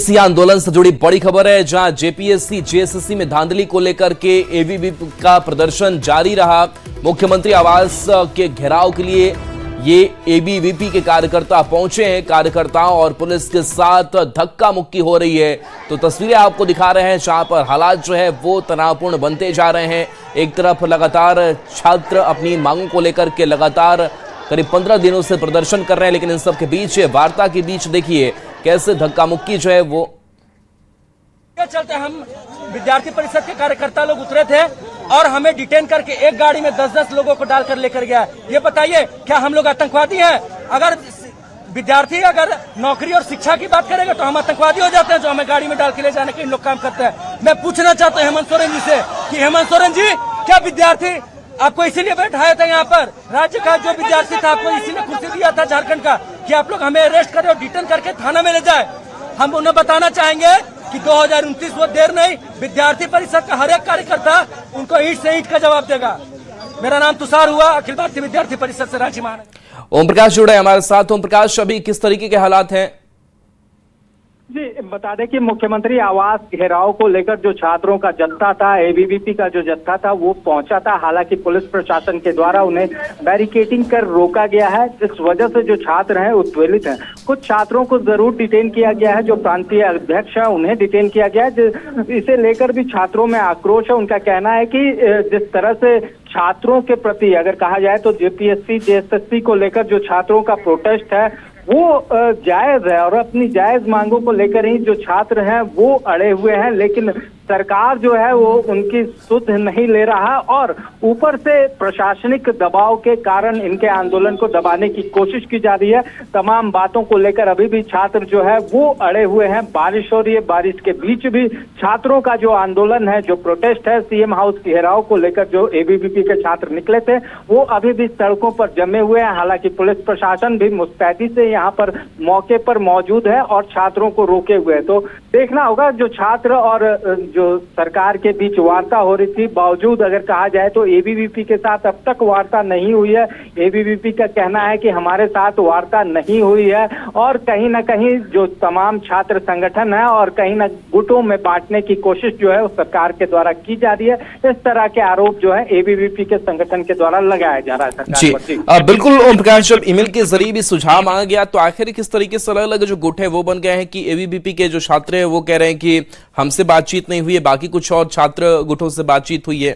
इसी आंदोलन से जुड़ी बड़ी खबर है, जहां जेपीएससी जेएसएससी में धांधली को लेकर के एबीवीपी का प्रदर्शन जारी रहा। मुख्यमंत्री आवास के घेराव के लिए ये एबीवीपी के कार्यकर्ता पहुंचे हैं। कार्यकर्ताओं और पुलिस के साथ धक्का मुक्की हो रही है। तो तस्वीरें आपको दिखा रहे हैं, जहां पर हालात जो है वो तनावपूर्ण बनते जा रहे हैं। एक तरफ लगातार छात्र अपनी मांगों को लेकर के लगातार करीब 15 दिनों से प्रदर्शन कर रहे हैं, लेकिन इन सब के बीच, वार्ता के बीच देखिए कैसे धक्का मुक्की जो है वो चलते। हम विद्यार्थी परिषद के कार्यकर्ता लोग उतरे थे और हमें डिटेन करके एक गाड़ी में 10-10 लोगों को डालकर लेकर गया। ये बताइए, क्या हम लोग आतंकवादी हैं? अगर विद्यार्थी अगर नौकरी और शिक्षा की बात करेंगे तो हम आतंकवादी हो जाते हैं, जो हमें गाड़ी में डाल के ले जाने के इन लोग काम करते हैं। मैं पूछना चाहता हूँ हेमंत सोरेन जी से कि हेमंत सोरेन जी, क्या विद्यार्थी आपको इसीलिए बैठाया था यहाँ पर? राज्य का जो विद्यार्थी था आपको इसीलिए कुर्सी दिया था झारखंड का कि आप लोग हमें अरेस्ट करें और डिटेन करके थाना में ले जाए। हम उन्हें बताना चाहेंगे कि 2029 वो देर नहीं, विद्यार्थी परिषद का हर एक कार्यकर्ता उनको ईंट से ईंट का जवाब देगा। मेरा नाम तुषार हुआ, अखिल भारतीय विद्यार्थी परिषद से रांची महानगर। ओम प्रकाश जुड़े हमारे साथ। ओम प्रकाश, अभी किस तरीके के हालात हैं? जी, बता दें कि मुख्यमंत्री आवास घेराव को लेकर जो छात्रों का जत्था था, एबीवीपी का जो जत्था था, वो पहुंचा था। हालांकि पुलिस प्रशासन के द्वारा उन्हें बैरिकेडिंग कर रोका गया है, जिस वजह से जो छात्र हैं उत्पीड़ित हैं। कुछ छात्रों को जरूर डिटेन किया गया है, जो प्रांतीय अध्यक्ष है उन्हें डिटेन किया गया है। इसे लेकर भी छात्रों में आक्रोश है। उनका कहना है कि जिस तरह से छात्रों के प्रति अगर कहा जाए तो जेपीएससी जेएसएससी को लेकर जो छात्रों का प्रोटेस्ट है वो जायज है, और अपनी जायज मांगों को लेकर ही जो छात्र हैं वो अड़े हुए हैं। लेकिन सरकार जो है वो उनकी सुध नहीं ले रहा, और ऊपर से प्रशासनिक दबाव के कारण इनके आंदोलन को दबाने की कोशिश की जा रही है। तमाम बातों को लेकर अभी भी छात्र जो है वो अड़े हुए हैं। बारिश हो रही है, बारिश के बीच भी छात्रों का जो आंदोलन है, जो प्रोटेस्ट है, सीएम हाउस घेराव को लेकर जो एबीवीपी के छात्र निकले थे वो अभी भी सड़कों पर जमे हुए हैं। हालांकि पुलिस प्रशासन भी मुस्तैदी से यहाँ पर मौके पर मौजूद है और छात्रों को रोके हुए है। तो देखना होगा, जो छात्र और जो सरकार के बीच वार्ता हो रही थी, बावजूद अगर कहा जाए तो एबीवीपी के साथ अब तक वार्ता नहीं हुई है। एबीवीपी का कहना है कि हमारे साथ वार्ता नहीं हुई है, और कहीं ना कहीं जो तमाम छात्र संगठन है और कहीं ना गुटों में बांटने की कोशिश जो है उस सरकार के द्वारा की जा रही है। इस तरह के आरोप जो है एबीवीपी के संगठन के द्वारा लगाया जा रहा है सरकार पर। बिल्कुल ओम प्रकाश, जब ईमेल के जरिए भी सुझाव मांगा गया तो आखिर किस तरीके से अलग अलग जो गुट है वो बन गए हैं कि एबीवीपी के जो छात्र है वो कह रहे हैं कि हमसे बातचीत नहीं हुई है, बाकी कुछ और छात्र गुटों से बातचीत हुई है?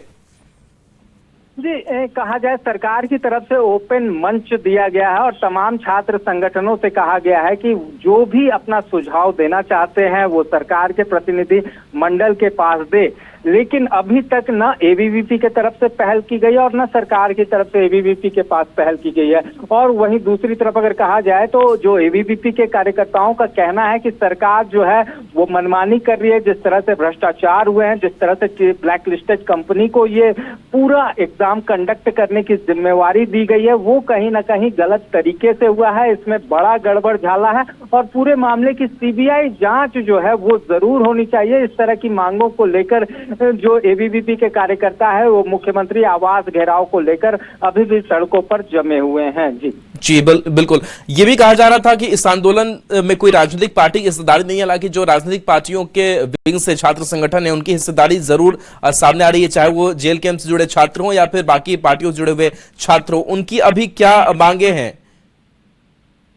जी, कहा जाए सरकार की तरफ से ओपन मंच दिया गया है और तमाम छात्र संगठनों से कहा गया है कि जो भी अपना सुझाव देना चाहते हैं वो सरकार के प्रतिनिधि मंडल के पास दे। लेकिन अभी तक न एबीवीपी के तरफ से पहल की गई और न सरकार की तरफ से एबीवीपी के पास पहल की गई है। और वहीं दूसरी तरफ अगर कहा जाए तो जो एबीवीपी के कार्यकर्ताओं का कहना है कि सरकार जो है वो मनमानी कर रही है। जिस तरह से भ्रष्टाचार हुए हैं, जिस तरह से ब्लैक लिस्टेड कंपनी को ये पूरा एग्जाम कंडक्ट करने की जिम्मेवारी दी गई है, वो कहीं ना कहीं गलत तरीके से हुआ है। इसमें बड़ा गड़बड़ झाला है और पूरे मामले की सीबीआई जांच जो है वो जरूर होनी चाहिए। इस तरह की मांगों को लेकर जो एबीवीपी के कार्यकर्ता है वो मुख्यमंत्री आवास घेराव को लेकर अभी भी सड़कों पर जमे हुए हैं। जी बिल्कुल। ये भी कहा जा रहा था कि इस आंदोलन में कोई राजनीतिक पार्टी की हिस्सेदारी नहीं है। हालांकि जो राजनीतिक पार्टियों के विंग से छात्र संगठन है उनकी हिस्सेदारी जरूर सामने आ रही है, चाहे वो जेल कैंप से जुड़े छात्र हों या फिर बाकी पार्टियों से जुड़े हुए छात्र हों। उनकी अभी क्या मांगे हैं?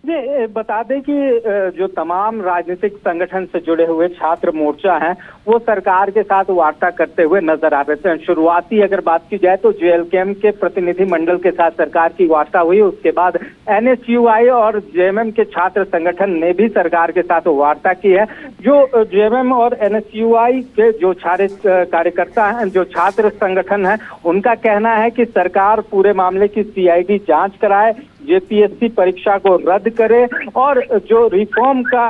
जी, बता दें कि जो तमाम राजनीतिक संगठन से जुड़े हुए छात्र मोर्चा हैं वो सरकार के साथ वार्ता करते हुए नजर आ रहे थे। शुरुआती अगर बात की जाए तो जेएलकेएम के प्रतिनिधि मंडल के साथ सरकार की वार्ता हुई। उसके बाद एनएसयूआई और जेएमएम के छात्र संगठन ने भी सरकार के साथ वार्ता की है। जो जेएमएम और एनएसयूआई के जो कार्यकर्ता हैं, जो छात्र संगठन है, उनका कहना है कि सरकार पूरे मामले की सीआईडी जांच कराए, जेपीएससी परीक्षा को रद्द करे और जो रिफॉर्म का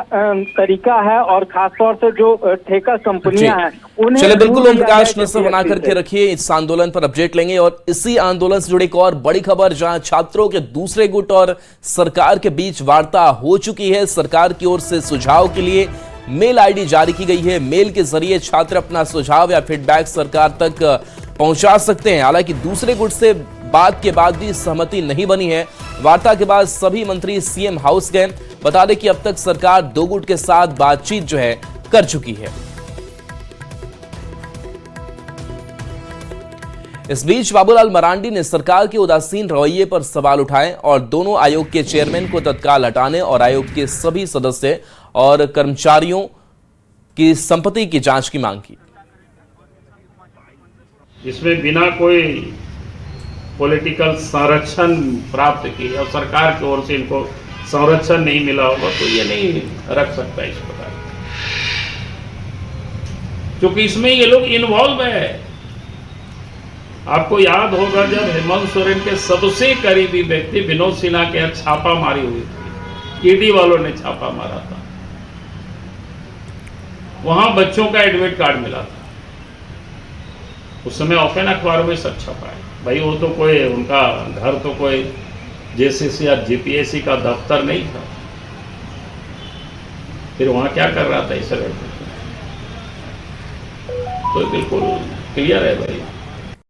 तरीका है और खासतौर से जो ठेका कंपनियां हैं उन्हें। चलिए, बिल्कुल ओम प्रकाश, नजर बना करके रखिए, इस आंदोलन पर अपडेट लेंगे। और इसी आंदोलन से जुड़ी एक और बड़ी खबर, जहां छात्रों के दूसरे गुट और सरकार के बीच वार्ता हो चुकी है। सरकार की ओर से सुझाव के लिए मेल आईडी जारी की गई है। मेल के जरिए छात्र अपना सुझाव या फीडबैक सरकार तक पहुंचा सकते हैं। हालांकि दूसरे गुट से बात के बाद भी सहमति नहीं बनी है। वार्ता के बाद सभी मंत्री सीएम हाउस गए। बता दें कि अब तक सरकार दो गुट के साथ बातचीत जो है कर चुकी है। इस बीच बाबूलाल मरांडी ने सरकार के उदासीन रवैये पर सवाल उठाए और दोनों आयोग के चेयरमैन को तत्काल हटाने और आयोग के सभी सदस्य और कर्मचारियों की संपत्ति की जांच की मांग की। इसमें बिना कोई पॉलिटिकल संरक्षण प्राप्त किए और सरकार की ओर से इनको संरक्षण नहीं मिला होगा तो ये नहीं रख सकता इस प्रकार, क्योंकि इसमें ये लोग इन्वॉल्व है। आपको याद होगा जब हेमंत सोरेन के सबसे करीबी व्यक्ति विनोद सिन्हा के यहाँ छापा मारी हुई थी, ईडी वालों ने छापा मारा था, वहां बच्चों का एडमिट कार्ड मिला था। उस समय ओपन अखबार में सब छपा है। भाई वो तो कोई उनका घर तो कोई जेसीसी या जीपीएससी का दफ्तर नहीं था, फिर वहां क्या कर रहा था इस तरह? तो बिल्कुल क्लियर है भाई।